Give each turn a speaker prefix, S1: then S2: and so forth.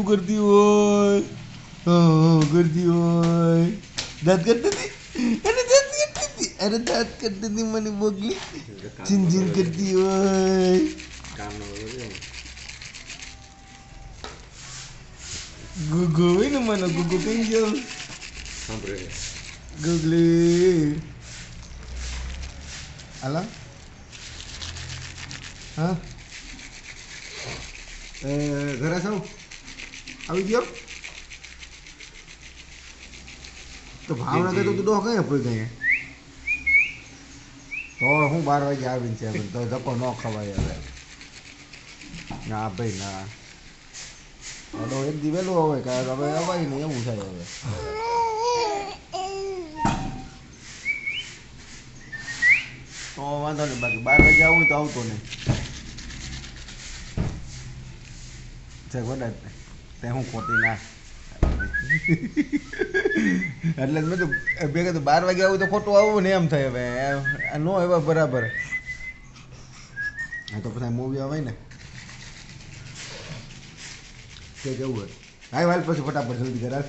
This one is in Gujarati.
S1: શું કરતી હોય? કરતી હોય દાંત કરતી હતી. અરે દાંત કરતી હતી. અરે દાંત કરતી હતી મને બોગલી. ચીન ચીન કરતી હોય. ગુગુ હોય ને મને ગુગુ કઈ ગયો? ગુગલી હાલો હા ઘરે સૌ આવી ગયો તો ભાવનગર તો ડો કઈ પડી ગઈ તો હું 12 વાગે આવીને છે તો ધક્કો ન ખવાય હવે ના ભાઈ ના અડો એક દી વહેલો હોય કે હવે અવાય ને એવું થાય હવે તો વાંધો નહીં બાકી 12 વાગે આવું તો આવતો નહીં છે ગોડા તે હું ખોટી ના એટલે મેં તો ભેગા તો 12 વાગે આવું તો ખોટું આવું ને એમ થાય હવે નો એવા બરાબર હા તો પછી મૂવી આવે ને તે જવું હોય હાલ પછી ફટાફટ જલ્દી કરાવ